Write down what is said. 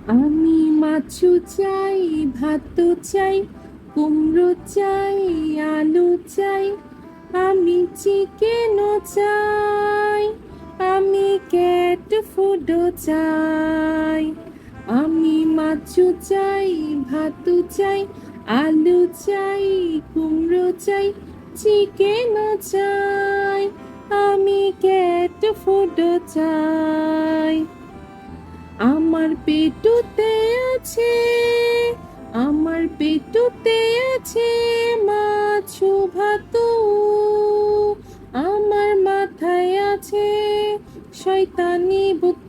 আমি মাছও চাই, ভাতও চাই, কুমড়ো চাই, আলু চাই, আমি চিকেনও চাই, আমি ক্যাট ফুডও চাই। আমি মাছও চাই, ভাতও চাই, আলু চাই, কুমড়ো চাই, চিকেনও চাই, আমি ক্যাট ফুডও চাই। আমার পেটুতে আছে, আমার পেটুতে আছে মাছ ও ভাত। আমার মাথায় আছে শয়তানি বুদ্ধি।